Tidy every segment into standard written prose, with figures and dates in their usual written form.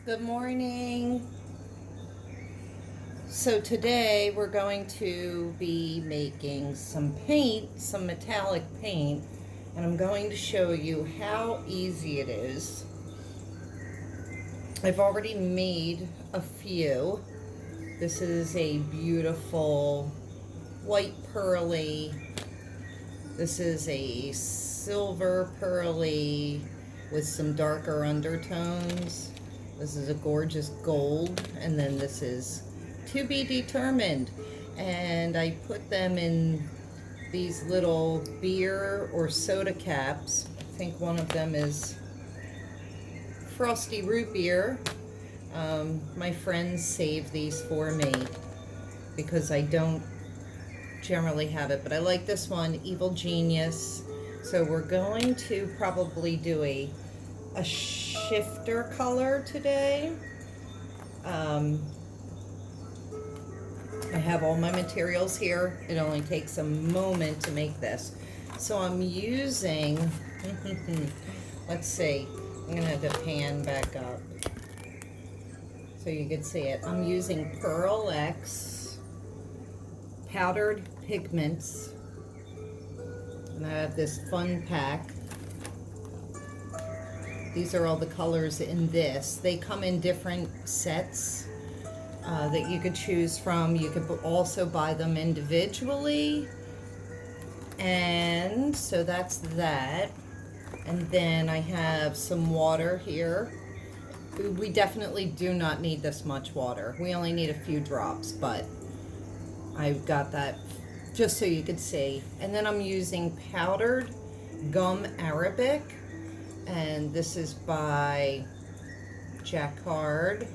Good morning. So today we're going to be making some paint, some metallic paint, and I'm going to show you how easy it is. I've already made a few. This is a beautiful white pearly. This is a silver pearly with some darker undertones. This is a gorgeous gold, and then this is to be determined. And I put them in these little beer or soda caps. I think one of them is frosty root beer. My friends save these for me because I don't generally have it, but I like this one, Evil Genius. So we're going to probably do a shifter color today. I have all my materials here. It only takes a moment to make this. So I'm using, let's see, I'm gonna have the pan back up so you can see it. I'm using PearlEx powdered pigments, and I have this fun pack. These are all the colors in this. They come in different sets that you could choose from. You could also buy them individually. And so that's that. And then I have some water here. We definitely do not need this much water. We only need a few drops, but I've got that just so you could see. And then I'm using powdered gum Arabic. And this is by Jacquard.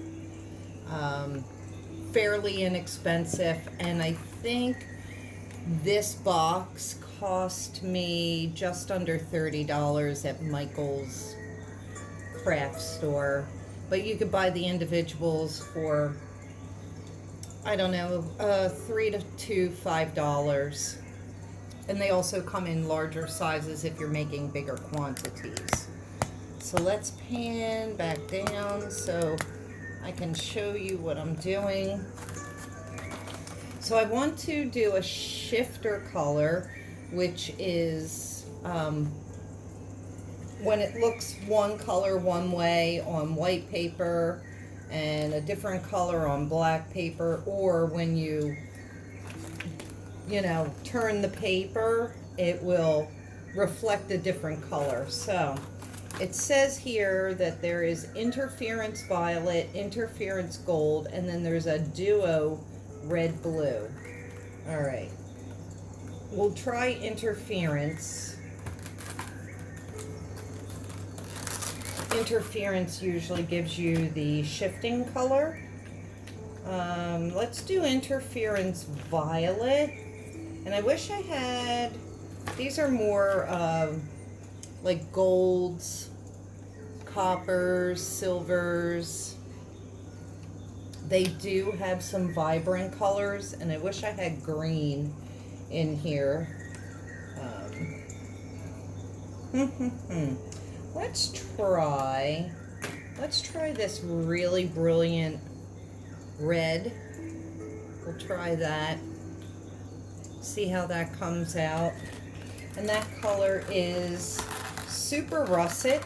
Fairly inexpensive, and I think this box cost me just under $30 at Michael's craft store, but you could buy the individuals for, I don't know, $3 to $5, and they also come in larger sizes if you're making bigger quantities. So let's pan back down so I can show you what I'm doing. So I want to do a shifter color, which is when it looks one color one way on white paper and a different color on black paper, or when you turn the paper, it will reflect a different color. So it says here that there is interference violet, interference gold, and then there's a duo red blue. All right, we'll try interference. Interference usually gives you the shifting color. Let's do interference violet. And I wish I had, these are more like golds, coppers, silvers. They do have some vibrant colors, and I wish I had green in here. Let's try this really brilliant red. We'll try that, see how that comes out. And that color is Super Russet.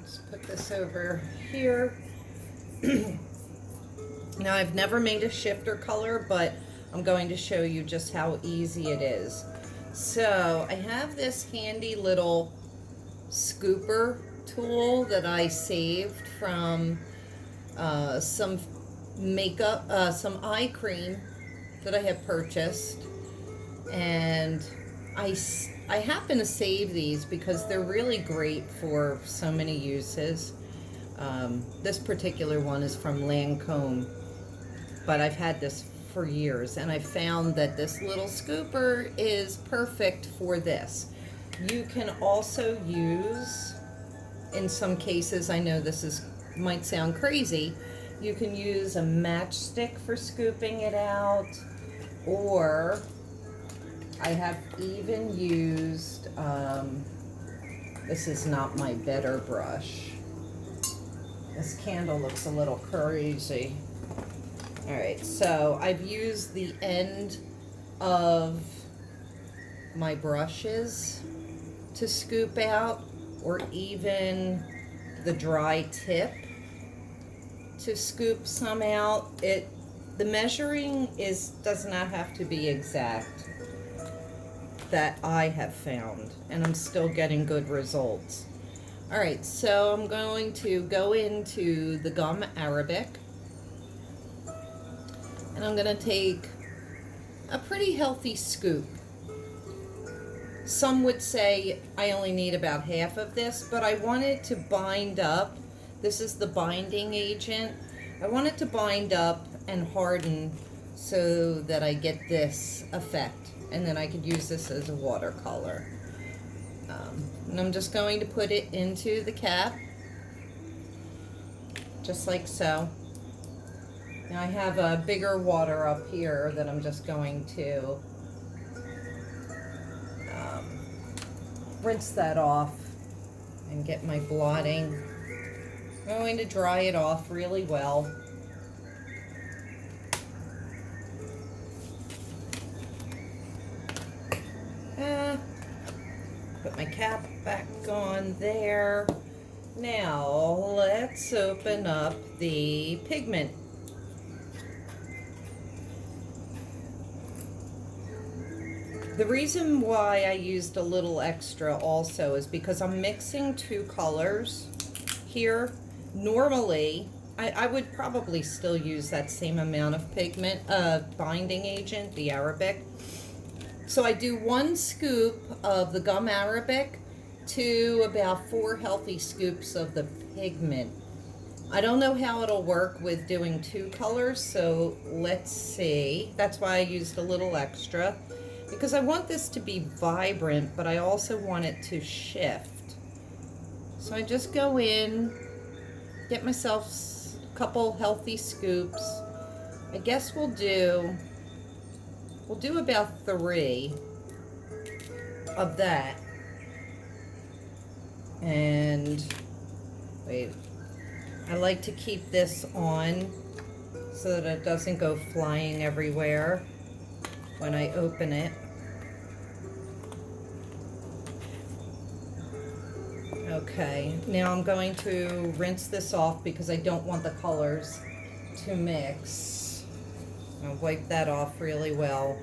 Let's put this over here. Now, I've never made a shifter color, but I'm going to show you just how easy it is. So I have this handy little scooper tool that I saved from some makeup, some eye cream that I had purchased. And I happen to save these because they're really great for so many uses. This particular one is from Lancome, but I've had this for years, and I found that this little scooper is perfect for this. You can also use, in some cases, I know this might sound crazy, you can use a matchstick for scooping it out, or I have even used, this is not my better brush, This candle looks a little crazy. All right, so I've used the end of my brushes to scoop out, or even the dry tip to scoop some out. The measuring does not have to be exact, that I have found, and I'm still getting good results. All right, so I'm going to go into the Gum Arabic, and I'm going to take a pretty healthy scoop. Some would say I only need about half of this, but I want it to bind up. This is the binding agent. I want it to bind up and harden so that I get this effect, and then I could use this as a watercolor. And I'm just going to put it into the cap, just like so. Now I have a bigger water up here that I'm just going to rinse that off and get my blotting. I'm going to dry it off really well. Put my cap back on there. Now let's open up the pigment. The reason why I used a little extra also is because I'm mixing two colors here. Normally, I would probably still use that same amount of pigment, binding agent, the Arabic. So I do 1 scoop of the Gum Arabic to about 4 healthy scoops of the pigment. I don't know how it'll work with doing 2 colors, so let's see. That's why I used a little extra, because I want this to be vibrant, but I also want it to shift. So I just go in, get myself a couple healthy scoops. I guess we'll do about 3 of that. And wait, I like to keep this on so that it doesn't go flying everywhere when I open it. Okay, now I'm going to rinse this off because I don't want the colors to mix. I'll wipe that off really well.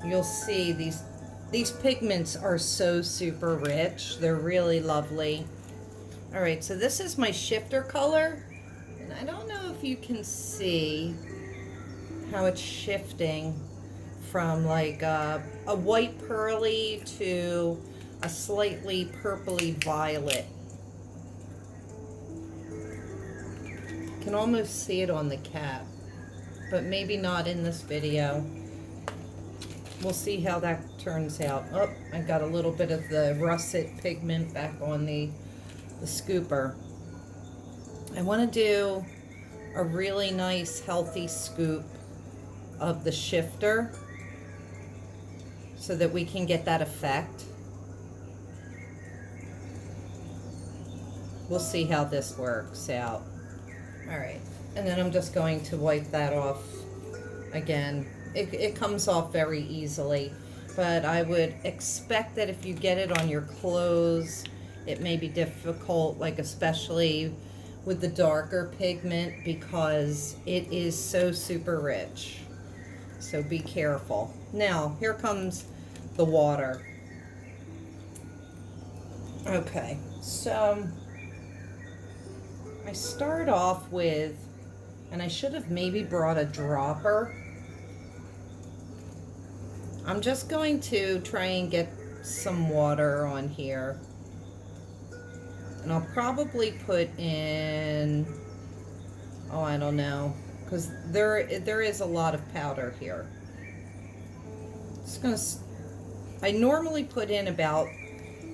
You'll see these pigments are so super rich. They're really lovely. All right, so this is my shifter color, and I don't know if you can see how it's shifting from like a white pearly to a slightly purpley violet. You can almost see it on the cap, but maybe not in this video. We'll see how that turns out. Oh, I got a little bit of the russet pigment back on the scooper. I want to do a really nice healthy scoop of the shifter so that we can get that effect. We'll see how this works out. All right, and then I'm just going to wipe that off again. It comes off very easily, but I would expect that if you get it on your clothes, it may be difficult, like especially with the darker pigment, because it is so super rich. So be careful. Now, here comes the water. Okay, so I start off with, and I should have maybe brought a dropper. I'm just going to try and get some water on here. And I'll probably put in, oh, I don't know, because there is a lot of powder here. I normally put in about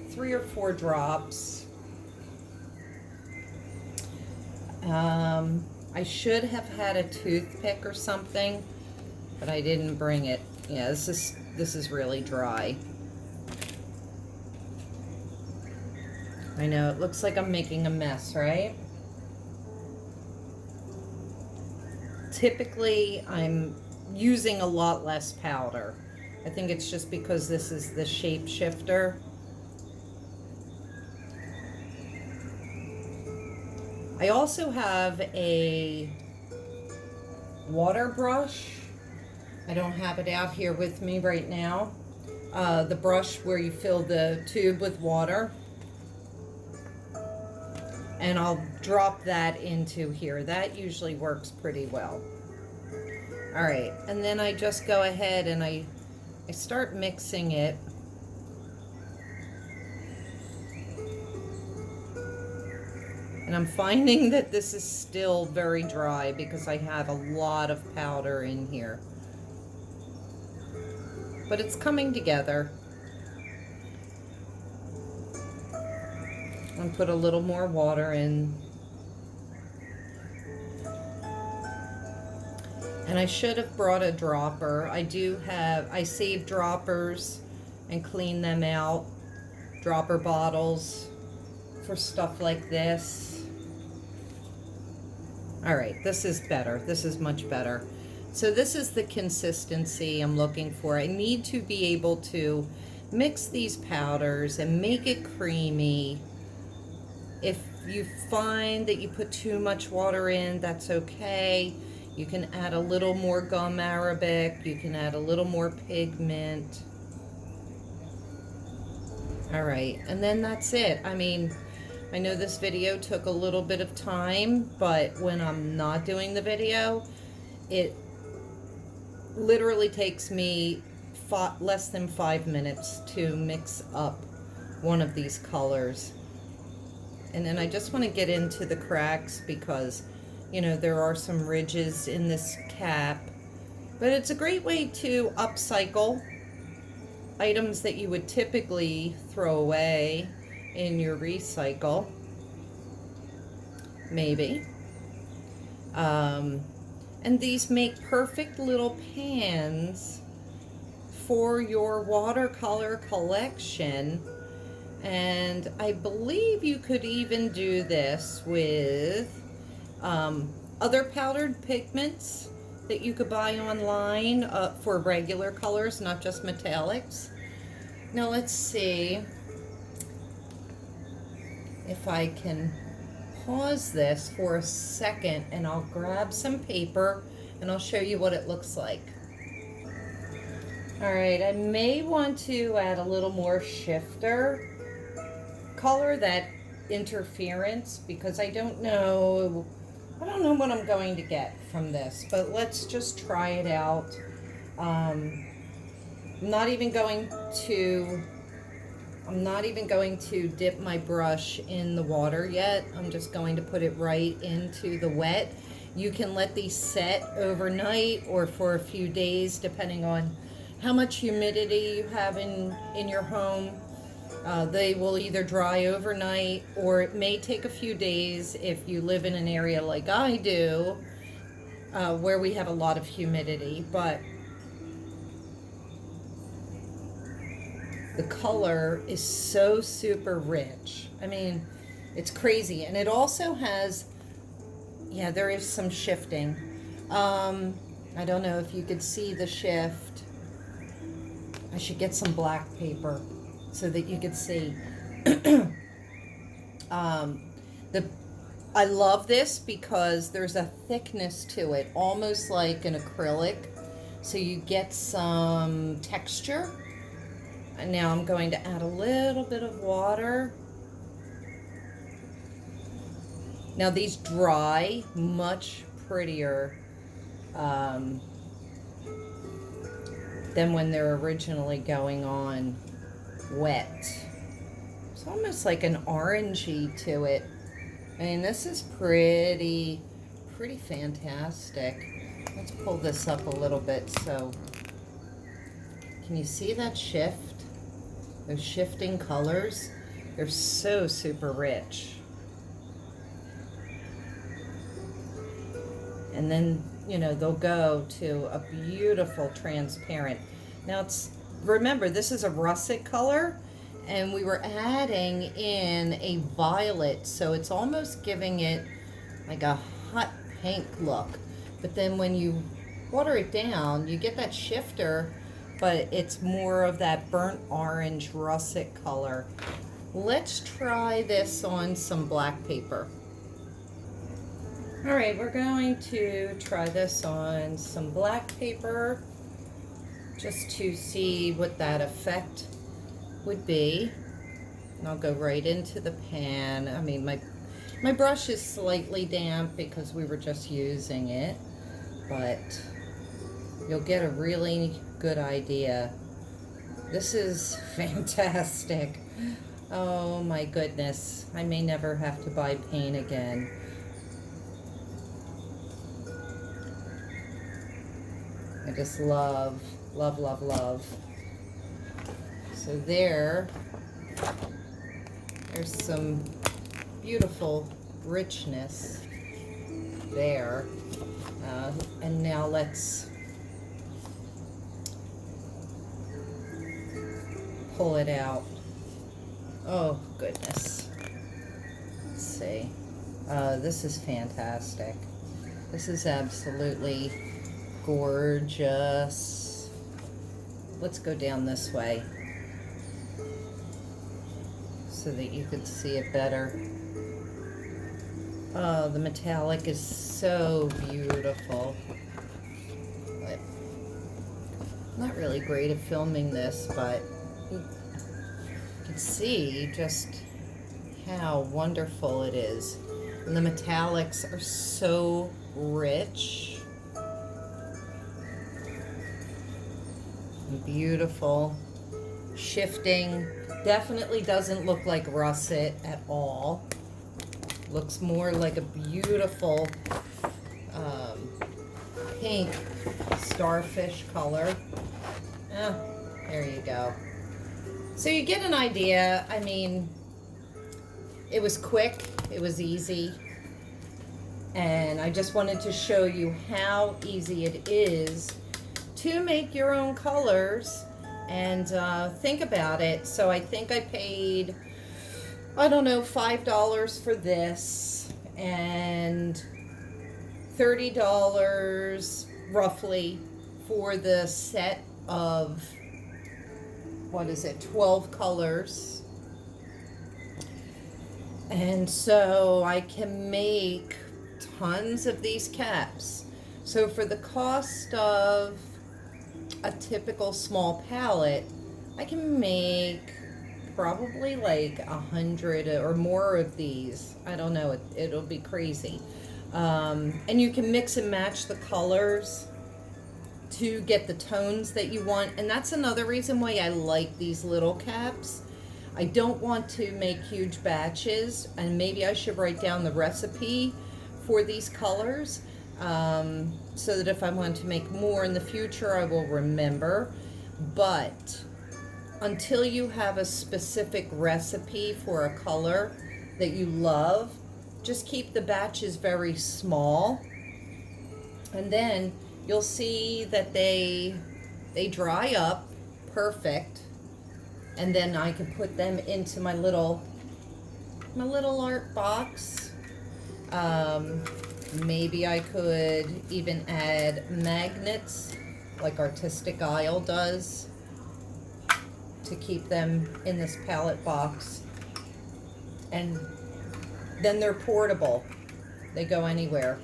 3 or 4 drops. I should have had a toothpick or something, but I didn't bring it. Yeah, this is really dry. I know, it looks like I'm making a mess, right? Typically, I'm using a lot less powder. I think it's just because this is the shape shifter. I also have a water brush. I don't have it out here with me right now. The brush where you fill the tube with water. And I'll drop that into here. That usually works pretty well. All right, and then I just go ahead and I start mixing it. And I'm finding that this is still very dry because I have a lot of powder in here. But it's coming together. I'll put a little more water in. And I should have brought a dropper. I save droppers and clean them out. Dropper bottles for stuff like this. All right, this is better. This is much better. So this is the consistency I'm looking for. I need to be able to mix these powders and make it creamy. If you find that you put too much water in, that's okay. You can add a little more gum arabic. You can add a little more pigment. All right, and then that's it. I mean, I know this video took a little bit of time, but when I'm not doing the video, it literally takes me less than 5 minutes to mix up one of these colors. And then I just want to get into the cracks because, you know, there are some ridges in this cap. But it's a great way to upcycle items that you would typically throw away in your recycle, maybe. And these make perfect little pans for your watercolor collection. And I believe you could even do this with other powdered pigments that you could buy online for regular colors, not just metallics. Now let's see if I can pause this for a second and I'll grab some paper and I'll show you what it looks like. All right, I may want to add a little more shifter color, that interference, because I don't know what I'm going to get from this, but let's just try it out. I'm not even going to dip my brush in the water yet. I'm just going to put it right into the wet. You can let these set overnight or for a few days, depending on how much humidity you have in your home. They will either dry overnight, or it may take a few days if you live in an area like I do, where we have a lot of humidity. But the color is so super rich. I mean, it's crazy. And it also has, yeah, there is some shifting. I don't know if you could see the shift. I should get some black paper so that you could see. I love this because there's a thickness to it, almost like an acrylic. So you get some texture. And now I'm going to add a little bit of water. Now these dry much prettier than when they're originally going on wet. It's almost like an orangey to it. I mean, this is pretty fantastic. Let's pull this up a little bit. So, can you see that shift? Those shifting colors, they're so super rich. And then, you know, they'll go to a beautiful transparent. Now remember, this is a russet color, and we were adding in a violet, so it's almost giving it like a hot pink look. but then when you water it down, you get that shifter, but it's more of that burnt orange russet color. Let's try this on some black paper. All right, we're going to try this on some black paper just to see what that effect would be. And I'll go right into the pan. I mean, my brush is slightly damp because we were just using it, but you'll get a really good idea. This is fantastic. Oh my goodness. I may never have to buy paint again. I just love, love, love, love. So there's some beautiful richness there. And now let's pull it out. Oh goodness. Let's see. This is fantastic. This is absolutely gorgeous. Let's go down this way so that you could see it better. Oh, the metallic is so beautiful. But not really great at filming this, but you can see just how wonderful it is. And the metallics are so rich. Beautiful. Shifting. Definitely doesn't look like russet at all. Looks more like a beautiful pink starfish color. Oh, there you go. So you get an idea. I mean, it was quick, it was easy, and I just wanted to show you how easy it is to make your own colors. And think about it. So I think I paid, I don't know, $5 for this and $30 roughly for the set of, what is it, 12 colors. And so I can make tons of these caps. So for the cost of a typical small palette, I can make probably like 100 or more of these. I don't know, it'll be crazy. And you can mix and match the colors to get the tones that you want. And that's another reason why I like these little caps. I don't want to make huge batches, and maybe I should write down the recipe for these colors, so that if I want to make more in the future, I will remember. But until you have a specific recipe for a color that you love, just keep the batches very small, and then you'll see that they dry up perfect, and then I can put them into my little art box. Maybe I could even add magnets like Artistic Isle does to keep them in this palette box. And then they're portable. They go anywhere.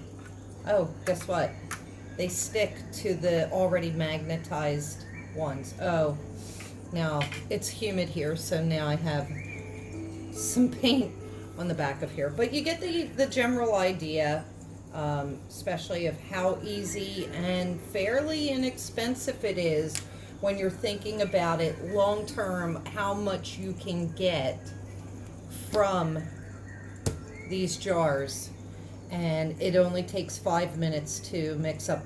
Oh, guess what? They stick to the already magnetized ones. Oh, now it's humid here, so now I have some paint on the back of here. But you get the general idea. Especially of how easy and fairly inexpensive it is when you're thinking about it long term, how much you can get from these jars. And it only takes 5 minutes to mix up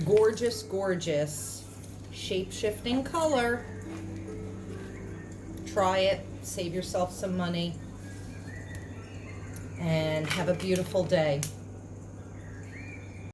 gorgeous, gorgeous shape-shifting color. Try it, save yourself some money, and have a beautiful day.